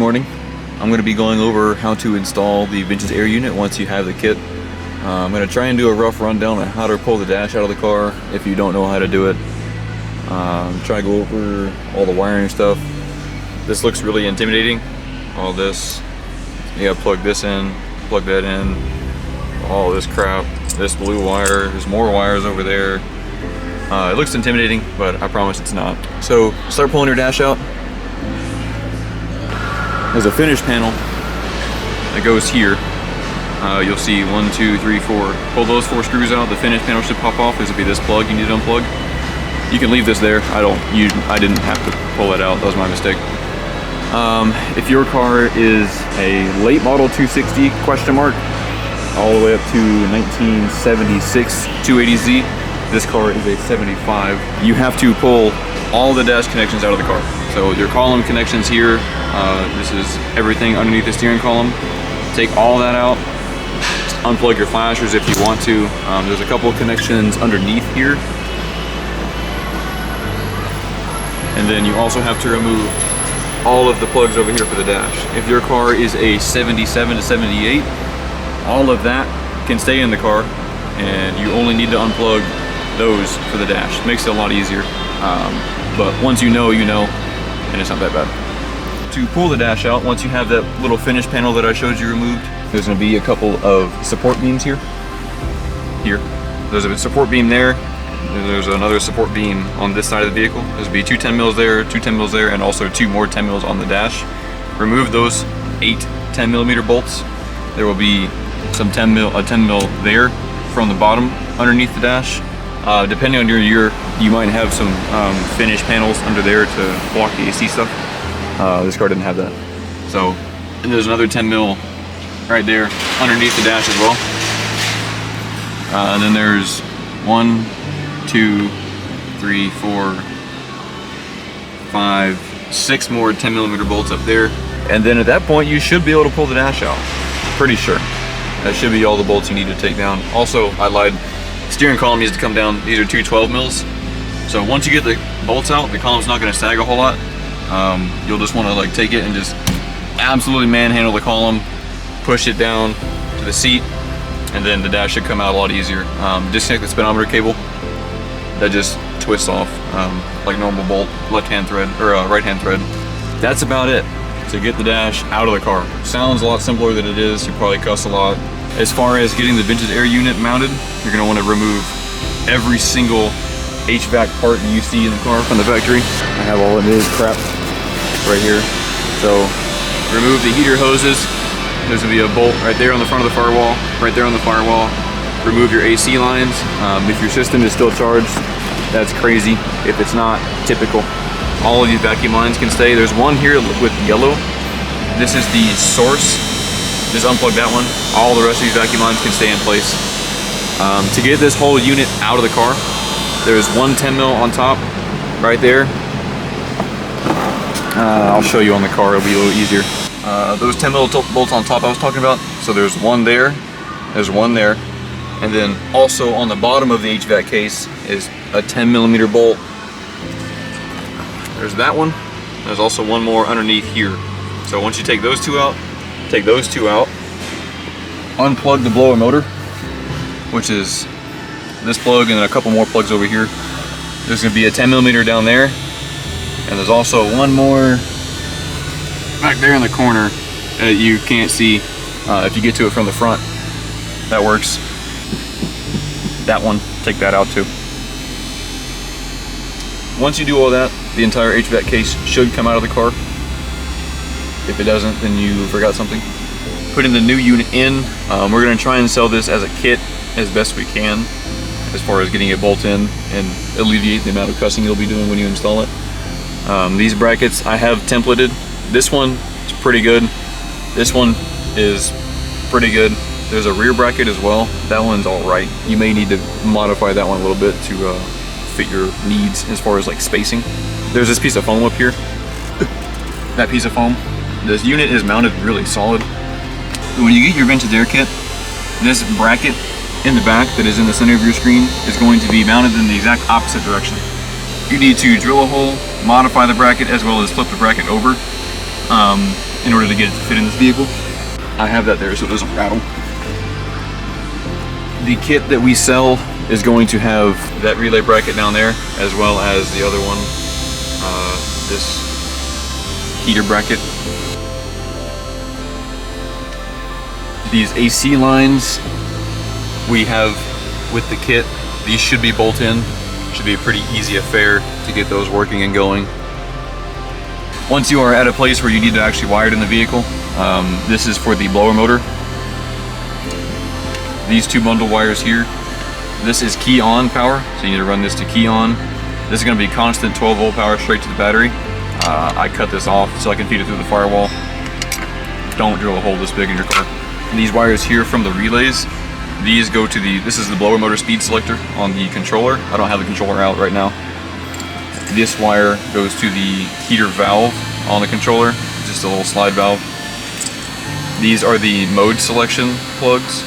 morning. I'm going to be going over how to install the Vintage Air unit once you have the kit. I'm going to try and do a rough rundown on how to pull the dash out of the car if you don't know how to do it. Try to go over all the wiring stuff. This looks really intimidating. All this, you gotta plug this in, plug that in, all this crap, this blue wire, there's more wires over there. It looks intimidating, but I promise it's not. So start pulling your dash out. There's a finish panel that goes here. You'll see 1, 2, 3, 4. Pull those 4 screws out. The finish panel should pop off. This will be this plug you need to unplug. You can leave this there. I didn't have to pull it out. That was my mistake. If your car is a late model 260 question mark all the way up to 1976 280Z, this car is a 75. You have to pull all the dash connections out of the car. So your column connections here, this is everything underneath the steering column. Take all that out. Unplug your flashers if you want to. There's a couple of connections underneath here. And then you also have to remove all of the plugs over here for the dash. If your car is a 77 to 78, all of that can stay in the car and you only need to unplug those for the dash. It makes it a lot easier. But once you know, and it's not that bad. To pull the dash out, once you have that little finish panel that I showed you removed, there's going to be a couple of support beams here. There's a support beam there. There's another support beam on this side of the vehicle. There's going to be 2 10 mils there, 2 10 mils there, and also 2 more 10 mils on the dash. Remove those 8 10 millimeter bolts. There will be some a 10 mil there from the bottom underneath the dash. Depending on your year, you might have some finish panels under there to block the AC stuff. This car didn't have that. So, and there's another 10 mil right there underneath the dash as well. And then there's 1, 2, 3, 4, 5, 6 more 10 millimeter bolts up there. And then at that point, you should be able to pull the dash out. Pretty sure. That should be all the bolts you need to take down. Also, I lied. Steering column needs to come down. These are 2 12 mils. So once you get the bolts out, the column's not going to sag a whole lot. You'll just want to take it and just absolutely manhandle the column, push it down to the seat, and then the dash should come out a lot easier. Disconnect the speedometer cable. That just twists off like normal bolt, left-hand thread or right-hand thread. That's about it to get the dash out of the car. Sounds a lot simpler than it is. You probably cuss a lot. As far as getting the Vintage Air unit mounted, you're going to want to remove every single HVAC part that you see in the car from the factory. I have all of this crap right here. So remove the heater hoses. There's going to be a bolt right there on the front of the firewall, right there on the firewall. Remove your AC lines. If your system is still charged, that's crazy. If it's not, typical. All of these vacuum lines can stay. There's one here with yellow. This is the source. Just unplug that one. All the rest of these vacuum lines can stay in place. To get this whole unit out of the car, there's 1 10 mil on top, right there. I'll show you on the car, it'll be a little easier. Those 10 mil bolts on top I was talking about. So there's one there, there's one there, and then also on the bottom of the HVAC case is a 10 millimeter bolt. There's that one. There's also one more underneath here. So once you take those 2 out, take those 2 out, unplug the blower motor, which is this plug and then a couple more plugs over here. There's going to be a 10 millimeter down there, and there's also one more back there in the corner that you can't see. If you get to it from the front, that works. That one, take that out too. Once you do all that, the entire HVAC case should come out of the car. If it doesn't, then you forgot something. Putting the new unit in, we're going to try and sell this as a kit as best we can, as far as getting it bolted in and alleviate the amount of cussing you'll be doing when you install it. These brackets I have templated. This one is pretty good. This one is pretty good. There's a rear bracket as well. That one's all right. You may need to modify that one a little bit to fit your needs as far as spacing. There's this piece of foam up here. That piece of foam. This unit is mounted really solid. When you get your Vintage Air kit, this bracket in the back that is in the center of your screen is going to be mounted in the exact opposite direction. You need to drill a hole, modify the bracket, as well as flip the bracket over. in order to get it to fit in this vehicle. I have that there so it doesn't rattle. The kit that we sell is going to have that relay bracket down there, as well as the other one, this heater bracket. These AC lines we have with the kit, these should be bolt in. Should be a pretty easy affair to get those working and going. Once you are at a place where you need to actually wire it in the vehicle, this is for the blower motor. These two bundle wires here, this is key on power, so you need to run this to key on. This is going to be constant 12 volt power straight to the battery. I cut this off so I can feed it through the firewall. Don't drill a hole this big in your car. And these wires here from the relays, these go to this is the blower motor speed selector on the controller. I don't have the controller out right now. This wire goes to the heater valve on the controller, just a little slide valve. These are the mode selection plugs,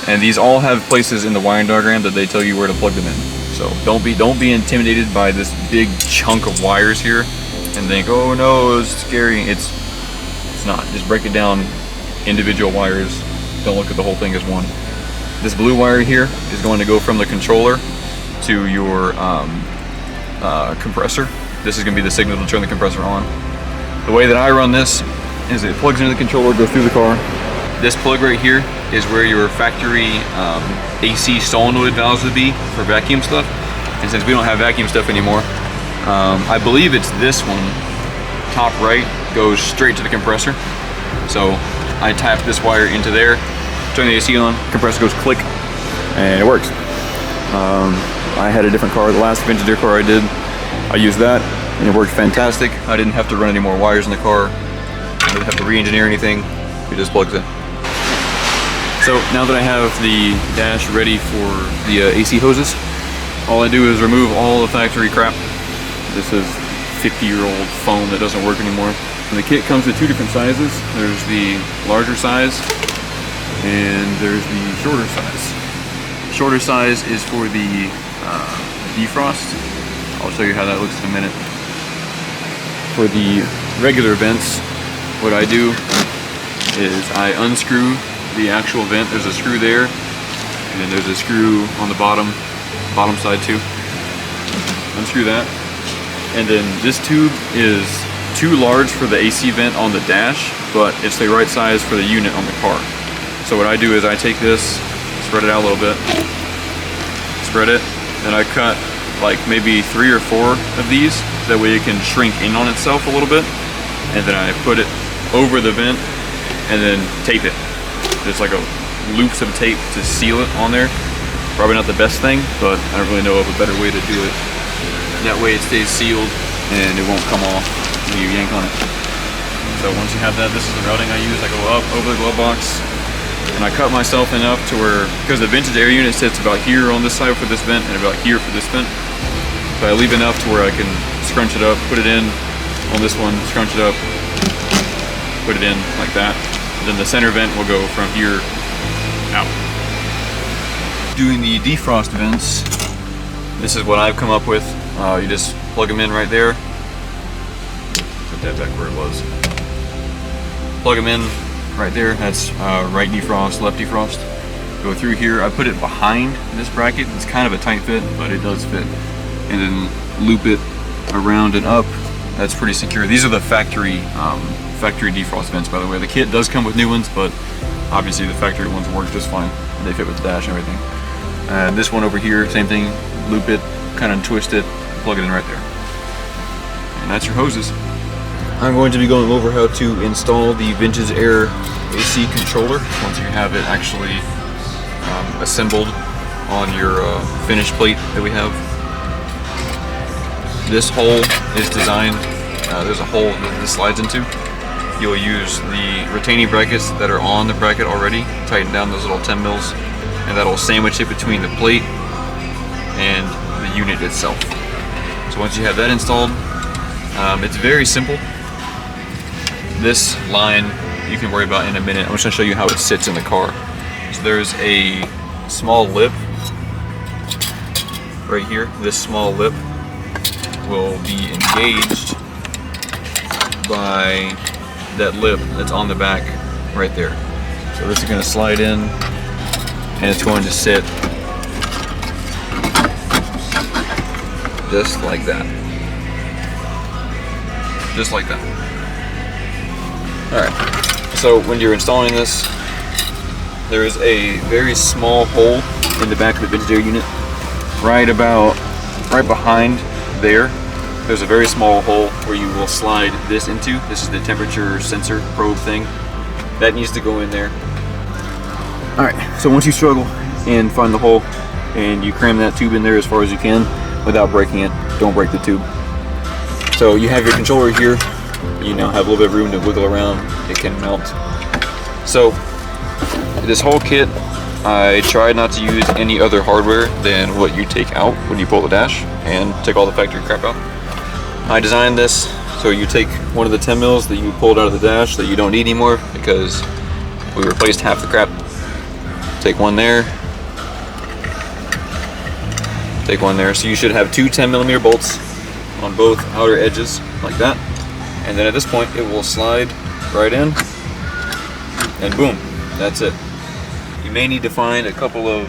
and these all have places in the wiring diagram that they tell you where to plug them in. So don't be intimidated by this big chunk of wires here and think, oh no, it's scary. It's not. Just break it down individual wires. Don't look at the whole thing as one. This blue wire here is going to go from the controller to your compressor. This is going to be the signal to turn the compressor on. The way that I run this is it plugs into the controller, goes through the car. This plug right here is where your factory AC solenoid valves would be for vacuum stuff. And since we don't have vacuum stuff anymore, I believe it's this one, top right, goes straight to the compressor. So I tap this wire into there, turn the AC on, compressor goes click, and it works. I had a different car, the last Vintage Air car I did, I used that, and it worked fantastic. I didn't have to run any more wires in the car. I didn't have to re-engineer anything. It just plugs in. So now that I have the dash ready for the AC hoses, all I do is remove all the factory crap. This is 50-year-old foam that doesn't work anymore. And the kit comes with two different sizes. There's the larger size and there's the shorter size. Shorter size is for the defrost. I'll show you how that looks in a minute. For the regular vents, what I do is I unscrew the actual vent. There's a screw there, and then there's a screw on the bottom side too. Unscrew that, and then this tube is too large for the AC vent on the dash, but it's the right size for the unit on the car. So what I do is I take this, spread it out a little bit, spread it, then I cut like maybe 3 or 4 of these, that way it can shrink in on itself a little bit, and then I put it over the vent and then tape it. There's like a loops of tape to seal it on there. Probably not the best thing, but I don't really know of a better way to do it. That way it stays sealed and it won't come off when you yank on it. So once you have that, this is the routing I use. I go up over the glove box, and I cut myself enough to where, because the Vintage Air unit sits about here on this side for this vent and about here for this vent, so I leave enough to where I can scrunch it up, put it in on this one, scrunch it up, put it in like that. And then the center vent will go from here out. Doing the defrost vents, this is what I've come up with. You just plug them in right there. Put that back where it was. Plug them in right there. That's right defrost, left defrost. Go through here. I put it behind this bracket. It's kind of a tight fit, but it does fit. And then loop it around and up. That's pretty secure. These are the factory defrost vents, by the way. The kit does come with new ones, but obviously the factory ones work just fine. They fit with the dash and everything. And this one over here, same thing. Loop it, kind of twist it, plug it in right there. And that's your hoses. I'm going to be going over how to install the Vintage Air AC controller once you have it actually assembled on your finish plate that we have. This hole is designed, there's a hole that this slides into. You'll use the retaining brackets that are on the bracket already, tighten down those little 10 mils, and that'll sandwich it between the plate and the unit itself. So once you have that installed, it's very simple. This line you can worry about in a minute. I'm just going to show you how it sits in the car. So there's a small lip right here. This small lip will be engaged by that lip that's on the back right there. So this is going to slide in, and it's going to sit just like that. Just like that. Alright, so when you're installing this, there is a very small hole in the back of the Vintage Air unit. Right behind there, there's a very small hole where you will slide this into. This is the temperature sensor probe thing. That needs to go in there. Alright, so once you struggle and find the hole, and you cram that tube in there as far as you can without breaking it, don't break the tube. So you have your controller here. You now have a little bit of room to wiggle around. It can mount. So this whole kit, I tried not to use any other hardware than what you take out when you pull the dash and take all the factory crap out. I designed this so you take one of the 10 mils that you pulled out of the dash that you don't need anymore because we replaced half the crap. Take one there. Take one there. So you should have two 10mm bolts on both outer edges like that. And then at this point it will slide right in and boom, that's it. You may need to find a couple of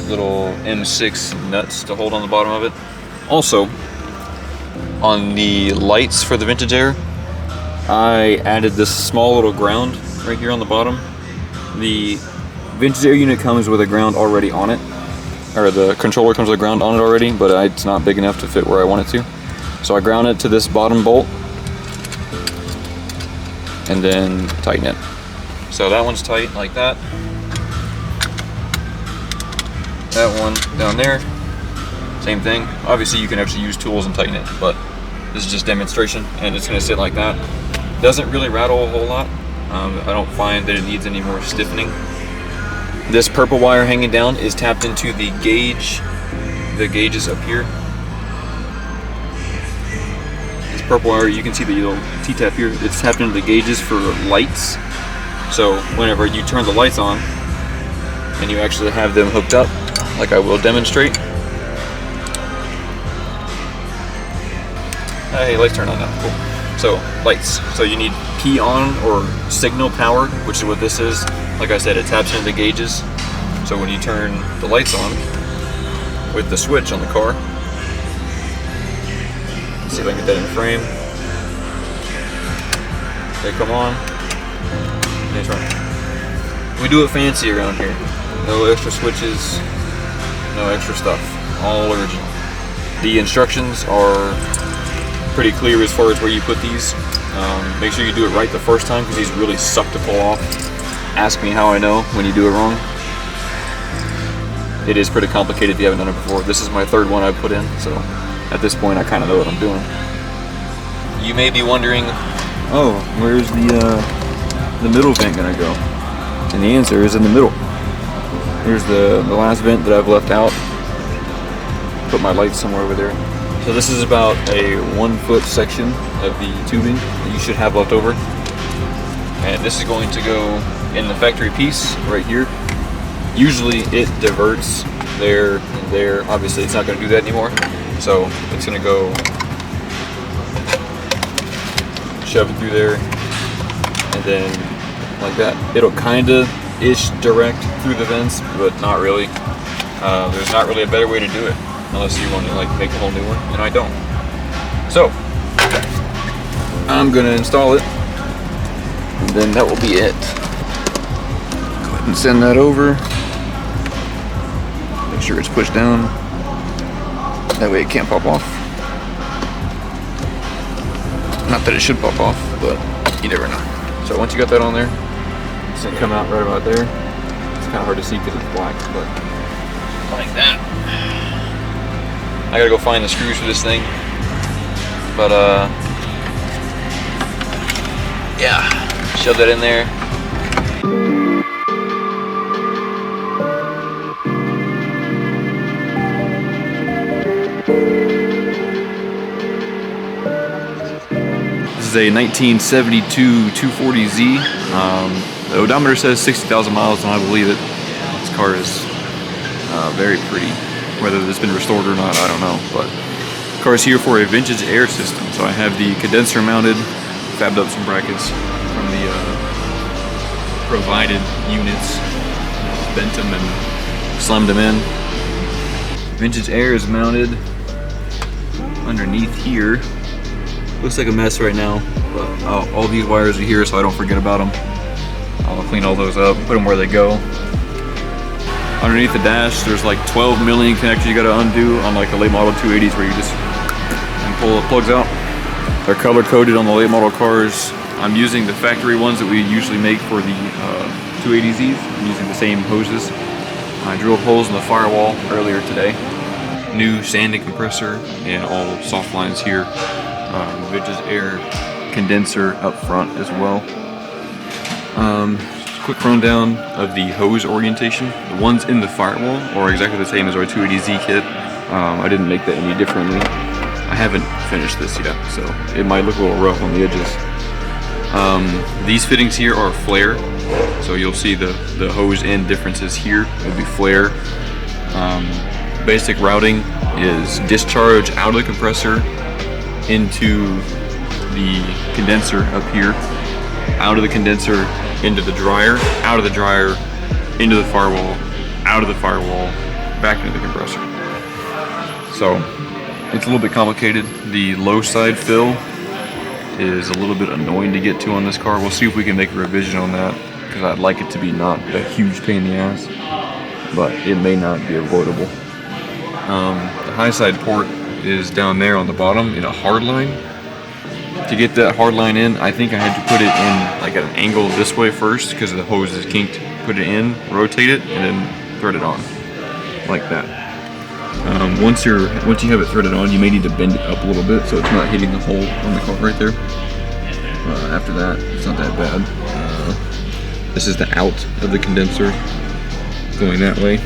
little M6 nuts to hold on the bottom of it. Also, on the lights for the Vintage Air, I added this small little ground right here on the bottom. The Vintage Air unit comes with a ground already on it, or the controller comes with a ground on it already, but it's not big enough to fit where I want it to. So I ground it to this bottom bolt and then tighten it. So that one's tight like that. That one down there, same thing. Obviously you can actually use tools and tighten it, but this is just demonstration, and it's gonna sit like that. Doesn't really rattle a whole lot. I don't find that it needs any more stiffening. This purple wire hanging down is tapped into the gauge. The gauge is up here. This purple wire, you can see the little T-tap here. It's tapped into the gauges for lights. So whenever you turn the lights on and you actually have them hooked up, like I will demonstrate. Hey, lights turn on now, cool. So lights, so you need key on or signal power, which is what this is. Like I said, it taps into the gauges. So when you turn the lights on with the switch on the car, let's see if I can get that in frame. They come on. That's right. We do it fancy around here. No extra switches, no extra stuff. All original. The instructions are pretty clear as far as where you put these. Make sure you do it right the first time because these really suck to pull off. Ask me how I know when you do it wrong. It is pretty complicated if you haven't done it before. This is my third one I've put in, so at this point I kind of know what I'm doing. You may be wondering, oh, where's the middle vent gonna go? And the answer is in the middle. Here's the last vent that I've left out. Put my lights somewhere over there. So this is about a 1 foot section of the tubing that you should have left over. And this is going to go in the factory piece right here. Usually it diverts there and there. Obviously it's not going to do that anymore. So it's going to go shove it through there and then like that. It'll kind of ish direct through the vents, but not really. There's not really a better way to do it unless you want to like make a whole new one, and I don't. So I'm going to install it. And then that will be it. Go ahead and send that over. Make sure it's pushed down. That way it can't pop off. Not that it should pop off, but you never know. So once you got that on there, it's gonna come out right about there. It's kind of hard to see because it's black, but like that. I gotta go find the screws for this thing. But yeah. Shove that in there. This is a 1972 240z. The odometer says 60,000 miles, and I believe it. This car is very pretty. Whether it's been restored or not, I don't know. But the car is here for a Vintage Air system. So I have the condenser mounted fabbed up some brackets from the provided units, bent them and slammed them in. Vintage Air is mounted underneath here. Looks like a mess right now, but all these wires are here so I don't forget about them. I'll clean all those up, put them where they go. Underneath the dash, there's like 12 million connectors you gotta undo on like the late model 280s where you just pull the plugs out. They're color coded on the late model cars. I'm using the factory ones that we usually make for the 280Zs. I'm using the same hoses. I drilled holes in the firewall earlier today. New sanding compressor and all soft lines here. Vintage Air condenser up front as well. Quick rundown of the hose orientation. The ones in the firewall are exactly the same as our 280Z kit. I didn't make that any differently. I haven't finished this yet, so it might look a little rough on the edges. These fittings here are flare, so you'll see the hose end differences here. It'll be flare. Basic routing is discharge out of the compressor into the condenser up here, out of the condenser into the dryer, out of the dryer into the firewall, out of the firewall, back into the compressor. So it's a little bit complicated. The low side fill is a little bit annoying to get to on this car. We'll see if we can make a revision on that, because I'd like it to be not a huge pain in the ass, but it may not be avoidable. The high side port is down there on the bottom in a hard line. To get that hard line in, I think I had to put it in like at an angle this way first because the hose is kinked. Put it in, rotate it, and then thread it on like that. Once you have it threaded on, you may need to bend it up a little bit so it's not hitting the hole on the car right there. After that, it's not that bad. This is the out of the condenser going that way.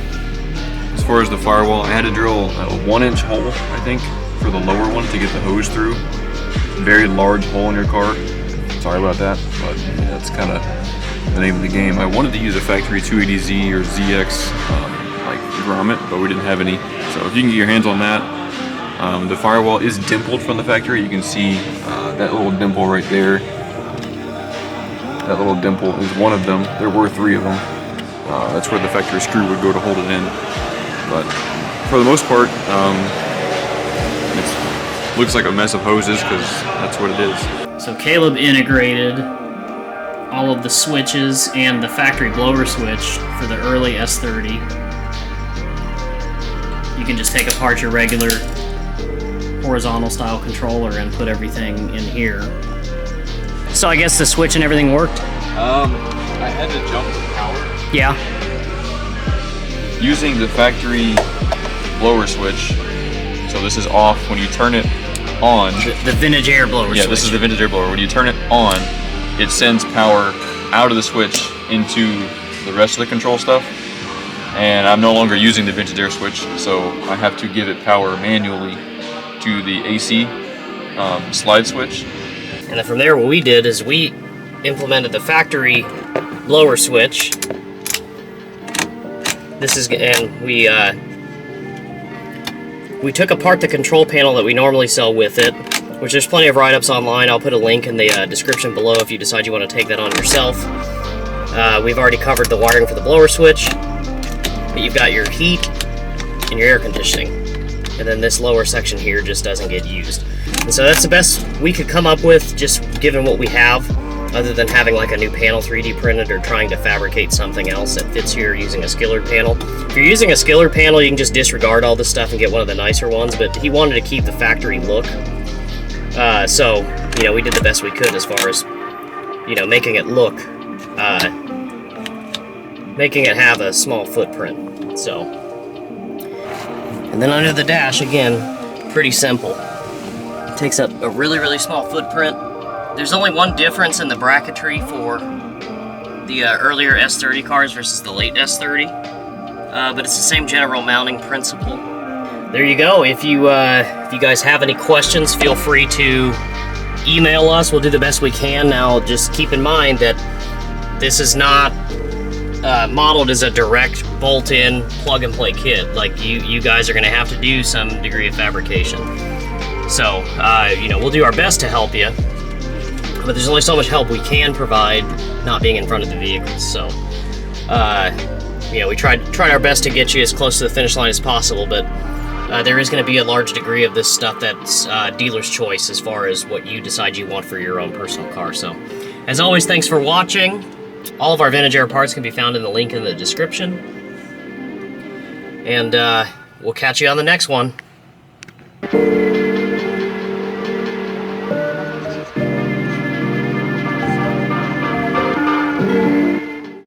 As far as the firewall, I had to drill a 1-inch hole, I think, for the lower one to get the hose through. Very large hole in your car. Sorry about that, but that's kind of the name of the game. I wanted to use a factory 280Z or ZX like grommet, but we didn't have any. So if you can get your hands on that. The firewall is dimpled from the factory. You can see that little dimple right there. That little dimple is one of them. There were 3 of them. That's where the factory screw would go to hold it in. But for the most part, it looks like a mess of hoses because that's what it is. So Caleb integrated all of the switches and the factory blower switch for the early S30. You can just take apart your regular horizontal style controller and put everything in here. So I guess the switch and everything worked? I had to jump the power. Yeah. Using the factory blower switch, so this is off. When you turn it on, the Vintage Air blower switch. Yeah, this is the Vintage Air blower. When you turn it on, it sends power out of the switch into the rest of the control stuff. And I'm no longer using the Vintage Air switch, so I have to give it power manually to the AC slide switch. And then from there, what we did is we implemented the factory blower switch. This is, and we took apart the control panel that we normally sell with it, which there's plenty of write-ups online. I'll put a link in the description below if you decide you want to take that on yourself. We've already covered the wiring for the blower switch, but you've got your heat and your air conditioning. And then this lower section here just doesn't get used. And so that's the best we could come up with, just given what we have, other than having like a new panel 3D printed or trying to fabricate something else that fits here using a skillered panel. If you're using a skillered panel, you can just disregard all this stuff and get one of the nicer ones, but he wanted to keep the factory look. So, you know, we did the best we could as far as, you know, making it look, making it have a small footprint, so. And then under the dash, again, pretty simple. It takes up a really, really small footprint. There's only one difference in the bracketry for the earlier S30 cars versus the late S30, but it's the same general mounting principle. There you go. If you guys have any questions, feel free to email us. We'll do the best we can. Now, just keep in mind that this is not modeled as a direct bolt-in, plug-and-play kit. Like, you guys are going to have to do some degree of fabrication. So, you know, we'll do our best to help you. but there's only so much help we can provide not being in front of the vehicles. So, you know, we tried our best to get you as close to the finish line as possible, but there is going to be a large degree of this stuff that's dealer's choice as far as what you decide you want for your own personal car. So, as always, thanks for watching. All of our Vintage Air parts can be found in the link in the description. And we'll catch you on the next one.